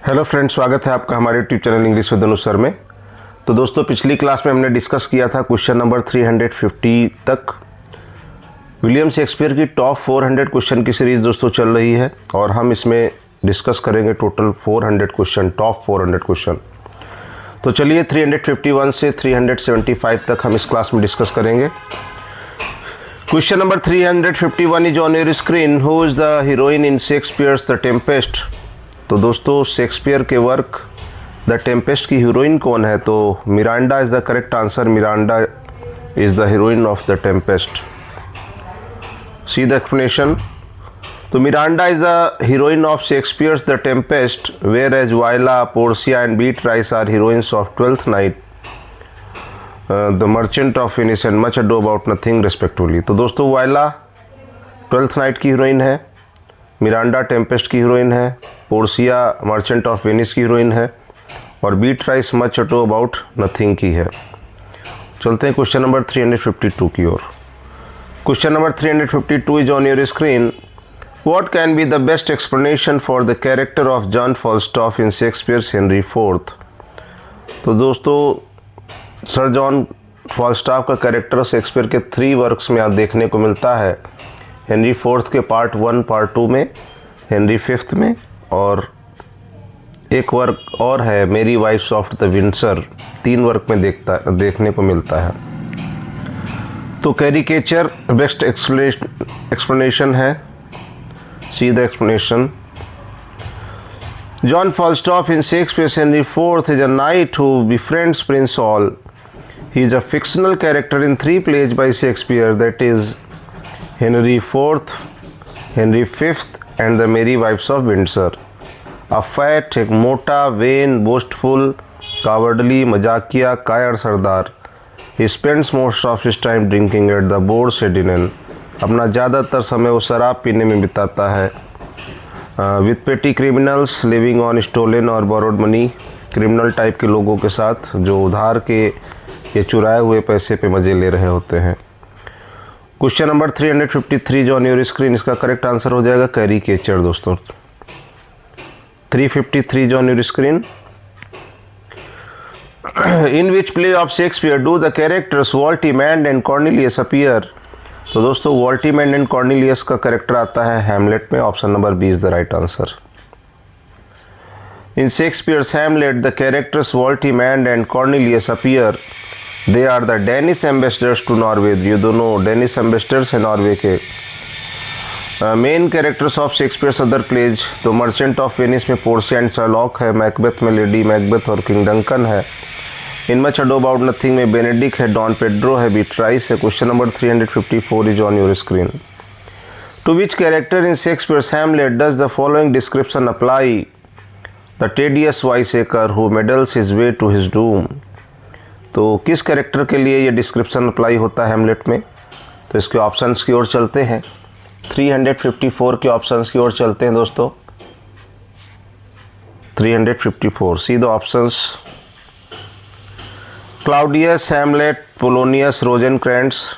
Hello friends, स्वागत है आपका हमारे YouTube channel English with Anuj sir में। तो दोस्तों, पिछली क्लास में हमने डिस्कस किया था क्वेश्चन नंबर 350 तक। विलियम शेक्सपियर की टॉप 400 क्वेश्चन की सीरीज़ दोस्तों चल रही है और हम इसमें डिस्कस करेंगे टोटल 400 क्वेश्चन, टॉप 400 क्वेश्चन। तो चलिए 351 से 375 तक हम इस क्लास में डिस्कस करेंगे। Question number 351 is on your screen. Who is the heroine in Shakespeare's the Tempest. तो दोस्तों, शेक्सपियर के वर्क द टेम्पेस्ट की हीरोइन कौन है? तो Miranda is the correct answer. Miranda is the heroine of the Tempest. See the explanation. तो Miranda is the heroine of Shakespeare's the Tempest, whereas Viola, Portia and Beatrice are heroines of Twelfth Night, the Merchant of Venice and Much Ado About Nothing respectively. तो दोस्तों, Viola Twelfth Night की heroine है, Miranda Tempest की heroine है, Portia Merchant of Venice की heroine है और Beatrice Much Ado About Nothing की है। चलते हैं क्वेश्चन नंबर 352 की ओर। Question number 352 is on your screen. What can be the best explanation for the character of John Falstaff in Shakespeare's Henry fourth. तो दोस्तों, सर जॉन फॉल्स्टॉफ का character Shakespeare के 3 वर्क्स में आज देखने को मिलता है। हेनरी फोर्थ के पार्ट 1, पार्ट 2 में, हेनरी फिफ्थ में, और एक वर्क और है मेरी wives of the Windsor. 3 work में देखने को मिलता है। तो कैरिकेचर बेस्ट एक्सप्लेनेशन है। See the explanation. John Falstaff in Shakespeare's Henry IV is a knight who befriends Prince Hal. He is a fictional character in 3 plays by Shakespeare, that is Henry IV, Henry V and the Merry Wives of Windsor. A fat, एक मोटा, vain, boastful, cowardly, मजाकिया, कायर सरदार। He spends most of his time drinking at the board Sedinen. अपना ज़्यादातर समय वो शराब पीने में बिताता है। विद पेटी क्रिमिनल्स लिविंग ऑन स्टोलन और बोरोड मनी, क्रिमिनल टाइप के लोगों के साथ जो उधार के ये चुराए हुए पैसे पे मज़े ले रहे होते हैं। क्वेश्चन नंबर 353 जो ऑन योर स्क्रीन, इसका करेक्ट आंसर हो जाएगा कैरिकेचर दोस्तों। 353 जो on your screen. In which play of Shakespeare do the characters Voltimand and Cornelius appear. तो दोस्तों, वॉल्टीमैंड एंड कॉर्नेलियस का कैरेक्टर आता है हैमलेट में। Option number B is the right answer. In Shakespeare's Hamlet the characters Voltimand and Cornelius appear. They are the Danish ambassadors to Norway. ये दोनों Danish ambassadors हैं Norway के। Main characters of Shakespeare's other plays, तो Merchant of Venice में Portia and Shylock है, Macbeth में Lady Macbeth और King Duncan है, in Much Ado About Nothing में बेनेडिक्ट है, डॉन पेड्रो है, बीट्राइस है। Question number 354 is on your screen. To which character in Shakespeare's Hamlet does the following description apply? The tedious wiseacre who meddles his way to his doom. तो किस character के लिए ये description apply होता है Hamlet में? तो इसके ऑप्शंस की ओर चलते हैं। 354 के ऑप्शंस की ओर चलते हैं दोस्तों। 354, see the options. Claudius, Hamlet, Polonius, Rosencrantz.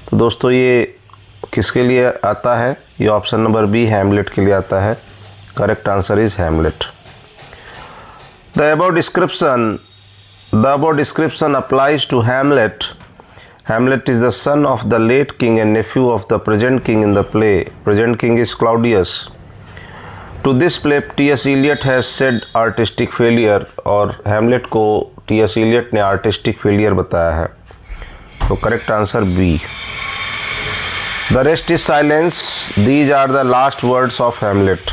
तो दोस्तों, ये किसके लिए आता है? ये ऑप्शन नंबर बी हैमलेट के लिए आता है। Correct answer is Hamlet. The above description applies to Hamlet. Hamlet is the son of the late king and nephew of the present king in the play. Present king is Claudius. To this play, T.S. Eliot has said artistic failure, और Hamlet को T.S. Eliot ने artistic failure बताया है। तो correct answer B. The rest is silence. These are the last words of Hamlet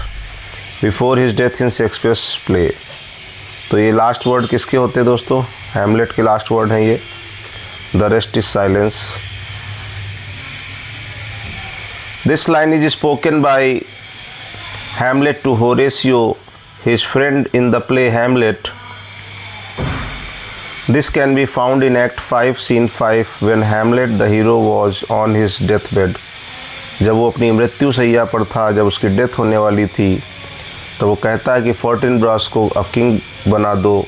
before his death in Shakespeare's play. तो ये last word किसके होते हैं दोस्तों? हैमलेट के लास्ट वर्ड हैं ये। The rest is silence. This line is spoken by Hamlet to Horatio, his friend in the play Hamlet. This can be found in act 5 scene 5 when Hamlet the hero was on his death bed. जब वो अपनी मृत्यु शैया पर था, जब उसकी death होने वाली थी, तो वो कहता है कि फोर्टिनब्रास को अब किंग बना दो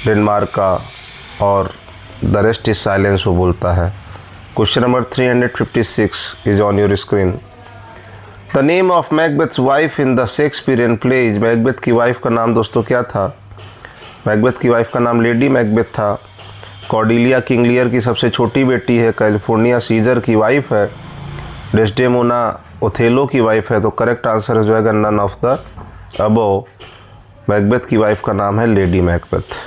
डेनमार्क का, और द रेस्ट इज साइलेंस वो बोलता है। Question number 356 is on your screen. The name of Macbeth's wife in the Shakespearean plays, Macbeth की वाइफ का नाम दोस्तों क्या था? मैकबेथ की वाइफ का नाम लेडी मैकबेथ था। कॉर्डेलिया किंग लियर की सबसे छोटी बेटी है। कैलिफोर्निया सीजर की वाइफ है। डेस्डेमोना ओथेलो की वाइफ है। तो करेक्ट आंसर हो जाएगा none of the above. Macbeth की वाइफ का नाम है lady Macbeth.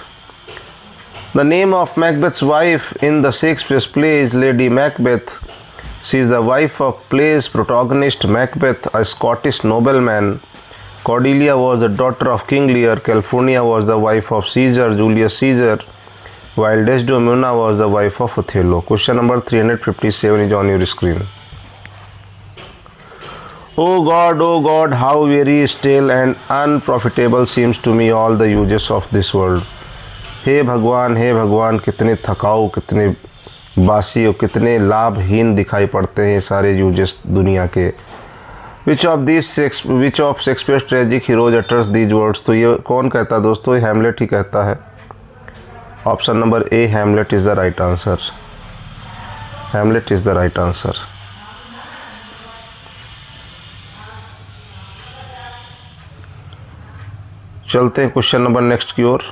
The name of Macbeth's wife in the Shakespeare's plays lady Macbeth, she is the wife of plays protagonist Macbeth, a Scottish nobleman. Cordelia was the daughter of King Lear. California was the wife of scissor Julius Caesar, while Desdemona was the wife of Othello. Question number 357 is on your screen. Oh God, how very stale and unprofitable seems to me all the uses of this world. हे भगवान, कितने थकाऊ, कितने बासी और कितने लाभहीन दिखाई पड़ते हैं सारे यूजेस दुनिया के। Which of Shakespeare's tragic heroes utters these words? तो ये कौन कहता है दोस्तों? ये हैमलेट ही कहता है। Option number A, Hamlet is the right answer. Hamlet is the right answer. चलते हैं क्वेश्चन नंबर नेक्स्ट की ओर।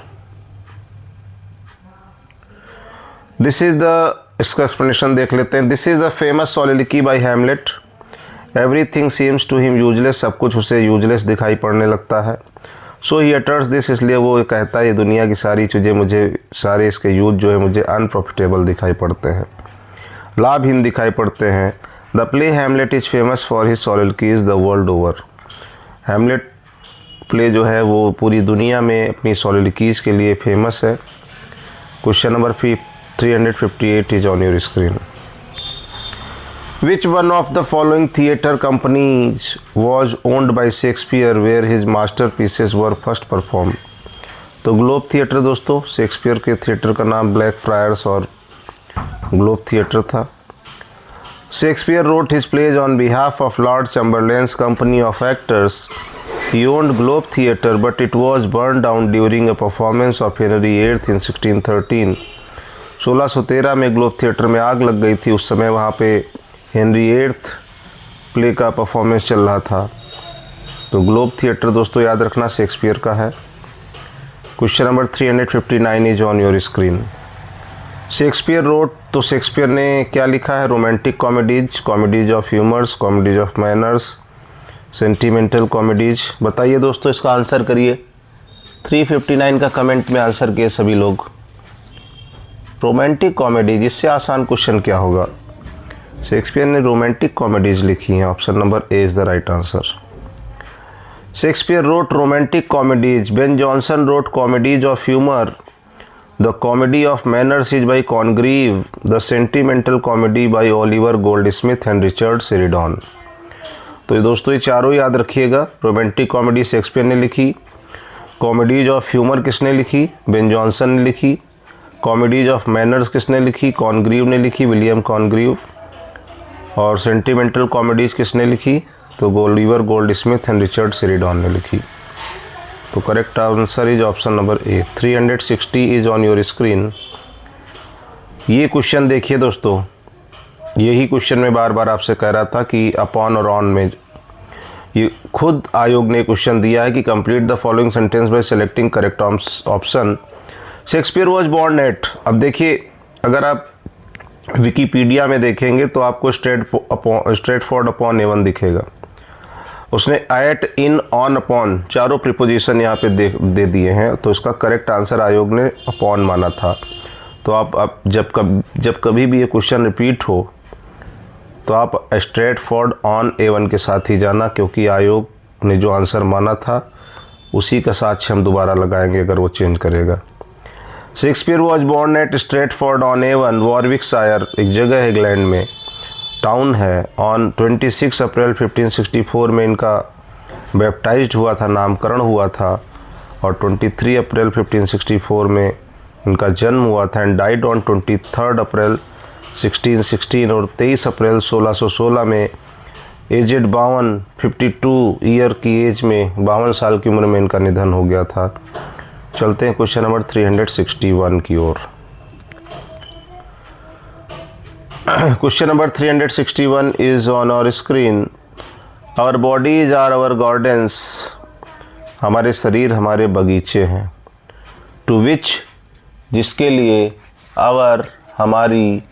दिस इज द, इसका एक्सप्लेनेशन देख लेते हैं। This is the famous soliloquy by Hamlet. Everything seems to him useless, सब कुछ उसे यूजलेस दिखाई पड़ने लगता है। सो ही अटर्स दिस, इसलिए वो कहता है ये दुनिया की सारी चीज़ें मुझे, सारे इसके यूज जो है मुझे अनप्रॉफिटेबल दिखाई पड़ते हैं, लाभहीन दिखाई पड़ते हैं। The play Hamlet is famous for his soliloquies the world over. Hamlet play जो है वो पूरी दुनिया में अपनी सॉलिलिकीज के लिए फेमस है। Question number 358 is on your screen. Which one of the following theatre companies was owned by Shakespeare where his masterpieces were first performed? तो ग्लोब थिएटर दोस्तों, शेक्सपियर के थिएटर का नाम ब्लैक फ्रायर्स और ग्लोब थिएटर था। Shakespeare wrote his plays on behalf of Lord Chamberlain's company of actors. He owned Globe Theatre, but it was burned down during a performance of Henry VIII in 1613. 1613 में globe theatre में आग लग गई थी। उस समय वहाँ पे हेनरी 8th प्ले का परफॉर्मेंस चल रहा था। तो ग्लोब थिएटर दोस्तों याद रखना शेक्सपियर का है। Question number 359 is on your screen. Shakespeare wrote, तो शेक्सपियर ने क्या लिखा है? Romantic comedies, comedies of humours, comedies of manners, sentimental comedies. बताइए दोस्तों, इसका आंसर करिए। 359 का कमेंट में आंसर किए सभी लोग। रोमांटिक कॉमेडीज, इससे आसान क्वेश्चन क्या होगा? शेक्सपियर ने रोमांटिक कॉमेडीज लिखी हैं। Option number A is the right answer. Shakespeare wrote romantic comedies. Ben Jonson wrote comedies of humour. The comedy of manners is by Congreve. The sentimental comedy by Oliver Goldsmith and Richard Sheridan. तो ये दोस्तों ये चारों याद रखिएगा। Romantic comedy Shakespeare ने लिखी, comedies of humour किसने लिखी? बेन जॉनसन ने लिखी। कॉमेडीज ऑफ मैनर्स किसने लिखी? कॉनग्रीव ने लिखी, विलियम कॉनग्रीव। और सेंटिमेंटल कॉमेडीज किसने लिखी? तो Oliver Goldsmith and Richard Sheridan ने लिखी। तो correct answer is option number A. 360 is on your screen. ये क्वेश्चन देखिए दोस्तों, यही क्वेश्चन मैं बार बार आपसे कह रहा था कि अपॉन और ऑन में ये खुद आयोग ने क्वेश्चन दिया है कि complete the following sentence by selecting correct option. Shakespeare was born at. अब देखिए, अगर आप विकीपीडिया में देखेंगे तो आपको स्ट्रेट फॉर्ड अपॉन A1 दिखेगा। उसने एट, इन, ऑन, अपॉन चारों प्रीपोजिशन यहाँ पे दे दिए हैं। तो इसका करेक्ट आंसर आयोग ने अपॉन माना था। तो आप जब कभी भी ये क्वेश्चन रिपीट हो तो आप स्ट्रेट फॉर्ड ऑन A1 के साथ ही जाना, क्योंकि आयोग ने जो आंसर माना था उसी का साक्ष्य हम दोबारा लगाएंगे अगर वो चेंज करेगा। Shakespeare was born at Stratford on A1 Warwickshire, एक जगह है इंग्लैंड में, टाउन है। ऑन 26 अप्रैल 1564 में इनका बैप्टाइज्ड हुआ था, नामकरण हुआ था। और 23 अप्रैल 1564 में इनका जन्म हुआ था। एंड डाइड ऑन 23 अप्रैल 1616। और 23 अप्रैल 1616 में एजेड 52 ईयर की एज में, 52 साल की उम्र में इनका निधन हो गया था। चलते हैं क्वेश्चन नंबर 361 की ओर। Question number 361 is on our screen. Our bodies are our gardens, हमारे शरीर हमारे बगीचे हैं। टू विच, जिसके लिए, आवर, हमारी,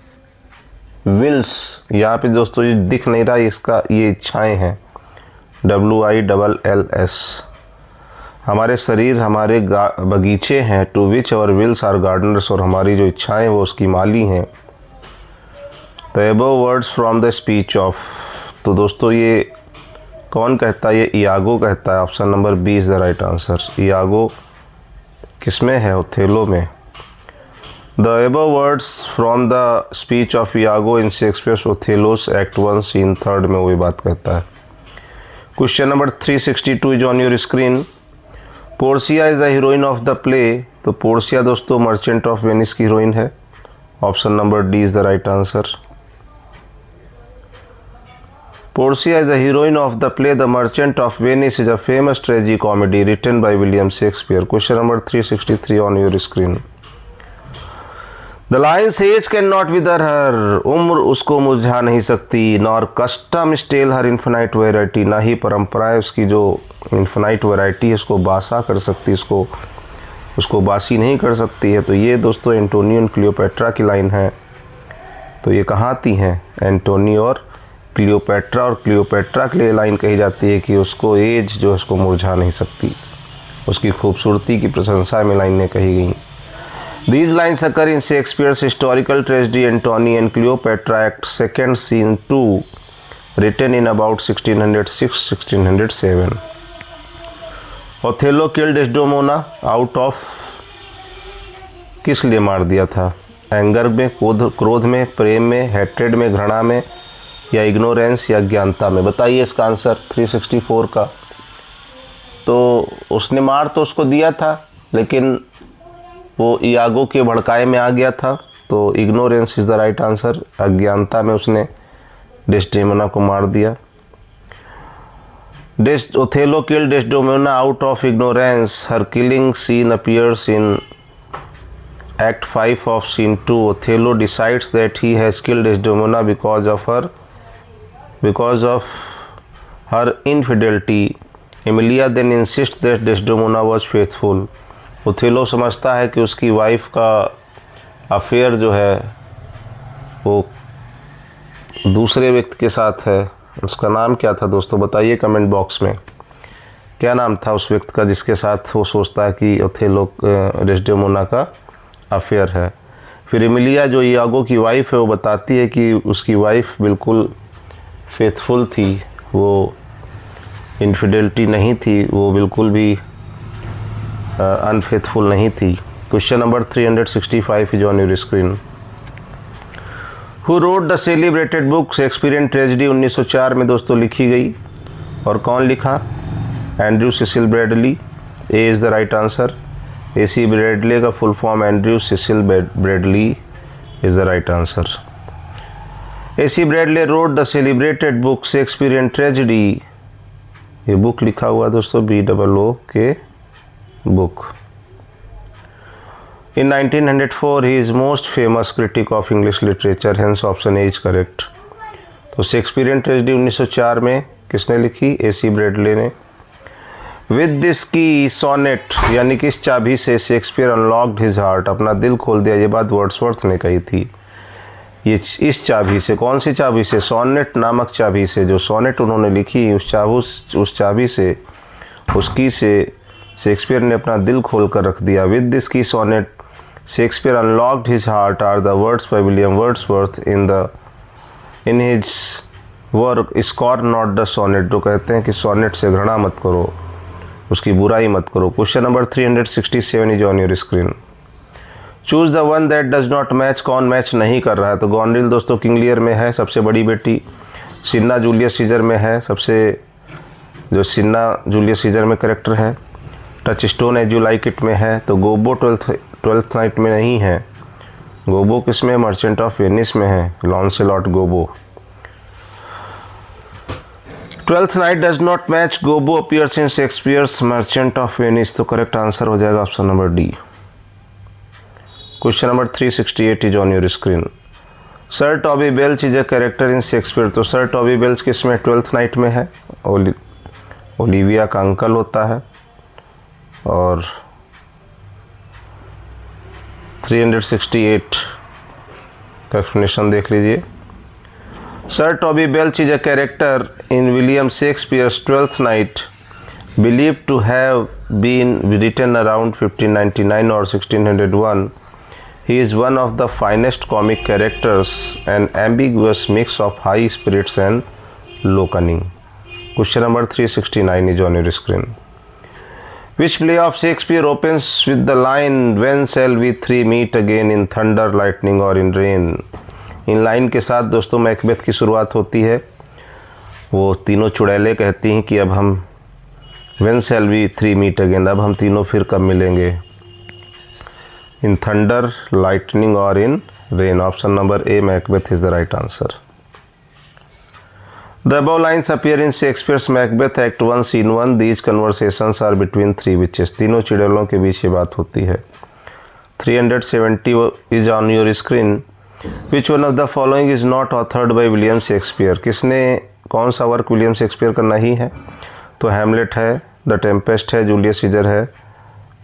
विल्स, यहाँ पे दोस्तों ये दिख नहीं रहा, इसका ये इच्छाएं हैं, WILLS, हमारे शरीर हमारे बगीचे हैं। To which our wills are gardeners, और हमारी जो इच्छाएं वो उसकी माली हैं। The above words from the speech of, तो दोस्तों ये कौन कहता है? ये इयागो कहता है। Option number B is the right answer. Iago किसमें है? ओथेलो में। The above words from the speech of Iago in Shakespeare's Othello's act 1 scene 3 में वही बात कहता है। Question number 362 is on your screen. Portia is the heroine of the play, तो Portia दोस्तों मर्चेंट ऑफ वेनिस की heroine है। Option number D is the right answer. Portia is the heroine of the play The Merchant of Venice is a famous tragicomedy written by William Shakespeare. Question number 363 on your screen. The lion's age cannot wither her. उम्र उसको मुरझा नहीं सकती। Nor custom stale her infinite variety. ना ही परंपराएं उसकी जो infinite variety है उसको बासा कर सकती, उसको बासी नहीं कर सकती है। तो ये दोस्तों एंटोनियो और क्लियोपेट्रा की लाइन है। तो ये कहाँ आती हैं? एंटोनियो और क्लियोपेट्रा, और क्लियोपेट्रा के लिए लाइन कही जाती है कि उसको एज जो उसको मुरझा नहीं सकती। उसकी खूबसूरती की प्रशंसा में लाइनें कही गई। These lines occur in Shakespeare's historical tragedy Antony and Cleopatra act 2 scene 2 written in about 1606-1607। Othello killed Desdemona out of, किस लिए मार दिया था? एंगर में, क्रोध में, प्रेम में, हेट्रेड में, घृणा में, या इग्नोरेंस या ज्ञानता में? बताइए इसका आंसर 364 का। तो उसने मार तो उसको दिया था, लेकिन वो इयागो के भड़काए में आ गया था, तो ignorance is the right answer. अज्ञानता में उसने डेस्डेमोना को मार दिया। Othello killed Desdemona out of ignorance. हर killing scene appears in Act 5 of Scene 2. Othello decides that he has killed Desdemona because of her infidelity. Emilia then insists that Desdemona was faithful. Othello समझता है कि उसकी wife का affair जो है वो दूसरे व्यक्ति के साथ है। उसका नाम क्या था दोस्तों? बताइए कमेंट बॉक्स में, क्या नाम था उस व्यक्ति का जिसके साथ वो सोचता है कि ओथेलो डेस्डेमोना का अफेयर है। फिर एमिलिया जो इयागो की वाइफ है वो बताती है कि उसकी वाइफ बिल्कुल फेथफुल थी, वो इनफिडेलिटी नहीं थी, वो बिल्कुल भी अनफेथफुल नहीं थी। Question number 365 is on your screen. Who wrote the celebrated book Shakespearean Tragedy 1904 में दोस्तों लिखी गई, और कौन लिखा? Andrew Cecil Bradley. A is the right answer. AC Bradley का full form Andrew Cecil Bradley is the right answer. AC Bradley wrote the celebrated book Shakespearean Tragedy. ये book लिखा हुआ दोस्तों BOO के book. In 1904 he is most famous critic of English literature, hence option A is correct। तो Shakespearean Tragedy 1904 में किसने लिखी? AC Bradley ने। विद दिस की सोनेट, यानी कि इस चाबी से शेक्सपियर अनलॉक्ड हिज हार्ट, अपना दिल खोल दिया। ये बात वर्ड्सवर्थ ने कही थी। ये इस चाबी से, कौन सी चाबी से? सोनेट नामक चाबी से। जो सोनेट उन्होंने लिखी उस चाबी से, उसकी से शेक्सपियर ने अपना दिल खोल कर रख दिया। With this key sonnet Shakespeare unlocked his heart are the words by William Wordsworth in his work scorn not the sonnet, जो कहते हैं कि सोनेट से घृणा मत करो, उसकी बुराई मत करो। Question number 367 is on your screen. Choose the one that does not match, कौन मैच नहीं कर रहा है? तो गॉनरिल दोस्तों किंग लियर में है, सबसे बड़ी बेटी। सिन्ना जूलियस सीजर में है, जो सिन्ना जूलियस सीजर में करेक्टर है। Touchstone as you like it में है। तो गोबो ट्वेल्थ नाइट में नहीं है। गोबो किस में? मर्चेंट ऑफ वेनिस में है, Launcelot Gobbo. Twelfth Night does not match, Gobbo appears in Shakespeare's Merchant of Venice. तो करेक्ट आंसर हो जाएगा option number D. Question number 368 is on your screen. Sir Toby Belch is a character in Shakespeare. तो sir Toby Belch किस में? Twelfth night में है। Olivia का uncle होता है। और 368 का एक्सप्लेनेशन देख लीजिए। Sir Toby Belch is a character in William Shakespeare's twelfth night believed to have been written around 1599 or 1601. He is one of the finest comic characters, an ambiguous mix of high spirits and low cunning. Question number 369 is on your screen. Which play of Shakespeare opens with the line, "When shall we three meet again in thunder, lightning or in rain?" In line के साथ दोस्तों Macbeth की शुरुआत होती है। वो तीनों चुड़ैलें कहती हैं कि अब हम When shall we three meet again? अब हम तीनों फिर कब मिलेंगे? In thunder, lightning or in rain? Option number A, Macbeth is the right answer. The above lines appear in Shakespeare's Macbeth Act 1 Scene 1. These conversations are between three witches. तीनों चुड़ैलों के बीच ये बात होती है। 370 is on your screen. Which one of the following is not authored by William Shakespeare? किसने कौन सा work William Shakespeare का नहीं है? तो हैमलेट है, द टेम्पेस्ट है, जूलियस सीजर है।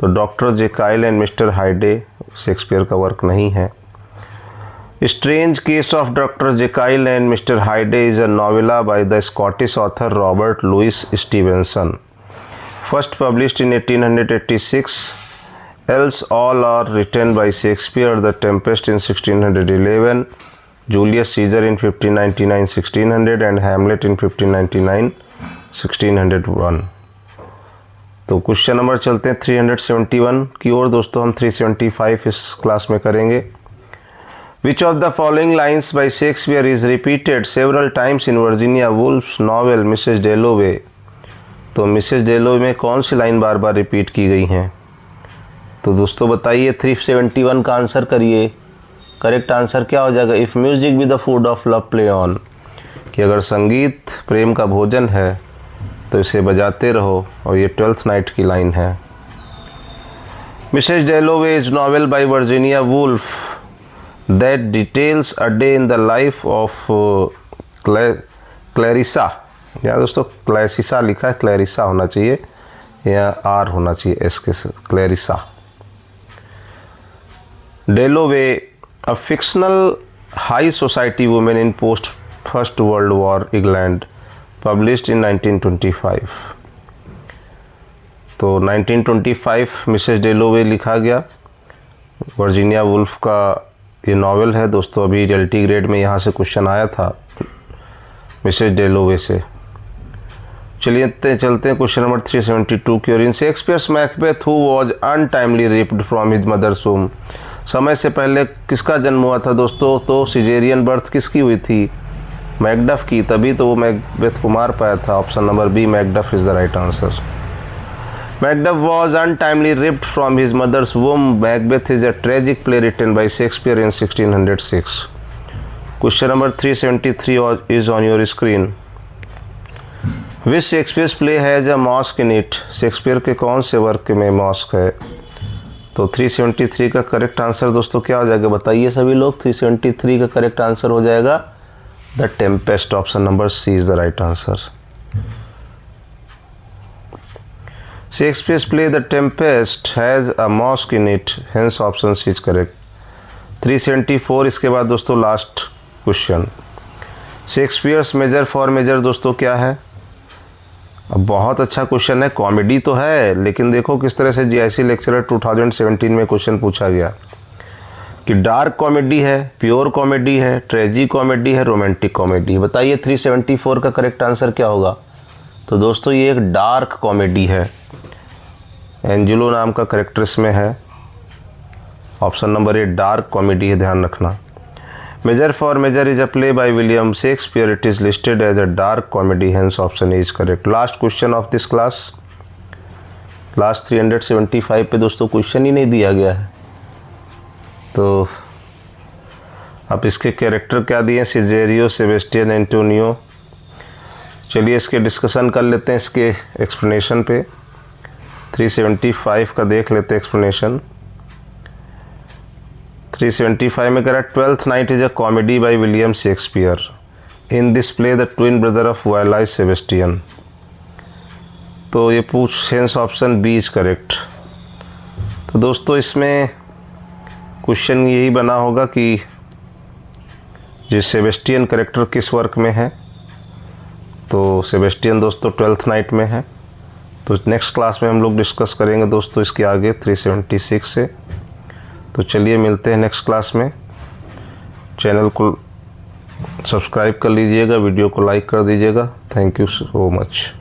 तो doctor Jekyll and mister Hyde Shakespeare का वर्क नहीं है। Strange Case of Doctor Jekyll and mister Hyde is a novella by the Scottish author Robert Louis Stevenson, first published in 1886। Else all are written by Shakespeare, the Tempest in 1611, Julius Caesar in 1599-1600 and Hamlet in 1599-1601। तो question number चलते हैं 371 की ओर। दोस्तों हम 375 इस class में करेंगे। Which of the following lines bye Shakespeare is repeated several times in Virginia wolves novel Mrs डेलोवे? तो मिसेस डेलोवे में कौन सी लाइन बार बार रिपीट की गई हैं? तो दोस्तों बताइए, 371 का आंसर करिए। करेक्ट आंसर क्या हो जाएगा? If music be the food of love play on, कि अगर संगीत प्रेम का भोजन है तो इसे बजाते रहो। और ये ट्वेल्थ नाइट की लाइन है। Mrs डेलोवे is novel by Virginia Woolf that details a day in the life of Clarissa. यहाँ दोस्तों क्लैरिसा लिखा है, क्लैरिसा होना चाहिए या आर होना चाहिए इसके साथ, Clarissa. डेलोवे a fictional high society women in post first world war England, published in 1925। तो 1925 मिसेस डेलोवे लिखा गया। वर्जीनिया वुल्फ का ये नॉवेल है दोस्तों। अभी रियलिटी ग्रेड में यहाँ से क्वेश्चन आया था मिसेस डेलोवे से। चलिए चलते हैं क्वेश्चन नंबर 372 की ओर। In Shakespeare's Macbeth who was untimely ripped from his mother's womb, समय से पहले किसका जन्म हुआ था दोस्तों? तो सिजेरियन बर्थ किसकी हुई थी? मैकडफ की, तभी तो वो मैकबेथ को मार पाया था। Option number B, Macduff is the right answer. Macduff was untimely ripped from his mother's womb. Macbeth is a tragic play written by Shakespeare in 1606। Question number 373 is on your screen. Which Shakespeare's play has a masque in it? Shakespeare के कौन से work में mask है? तो 373 का correct answer दोस्तों क्या हो जाएगा? बताइए सभी लोग। 373 का करेक्ट आंसर हो जाएगा the Tempest. Option number C is the right answer. Shakespeare's play the Tempest has a masque in it, hence option C is correct. 374 इसके बाद दोस्तों last question. Shakespeare's Measure for Measure दोस्तों क्या है? अब बहुत अच्छा क्वेश्चन है, कॉमेडी तो है, लेकिन देखो किस तरह से जीआईसी लेक्चरर 2017 में क्वेश्चन पूछा गया कि डार्क कॉमेडी है, प्योर कॉमेडी है, ट्रेजी कॉमेडी है, रोमांटिक कॉमेडी है। बताइए 374 का करेक्ट आंसर क्या होगा? तो दोस्तों ये एक डार्क कॉमेडी है। एंजेलो नाम का करेक्टर इसमें है। Option number A dark comedy है, ध्यान रखना। Measure for Measure is a play by William Shakespeare, it is listed as a dark comedy, hence option A is correct. Last question of this class. Last 375 पे दोस्तों question ही नहीं दिया गया है, तो अब इसके कैरेक्टर क्या दिए? सिजेरियो, सेबेस्टियन, एंटोनियो। चलिए इसके डिस्कशन कर लेते हैं, इसके एक्सप्लेनेशन पे। 375 का देख लेते हैं एक्सप्लेनेशन। 375 में कह रहा है Twelfth Night is a comedy by William Shakespeare. In this play the twin brother of Viola is Sebastian. तो ये पूछ sense option B is correct. तो दोस्तों इसमें क्वेश्चन यही बना होगा कि ये सेबेस्टियन करेक्टर किस वर्क में है। तो सेबेस्टियन दोस्तों ट्वेल्थ नाइट में है। तो नेक्स्ट क्लास में हम लोग डिस्कस करेंगे दोस्तों इसके आगे 376 से। तो चलिए मिलते हैं नेक्स्ट क्लास में। चैनल को सब्सक्राइब कर लीजिएगा, वीडियो को लाइक कर दीजिएगा। Thank you so much.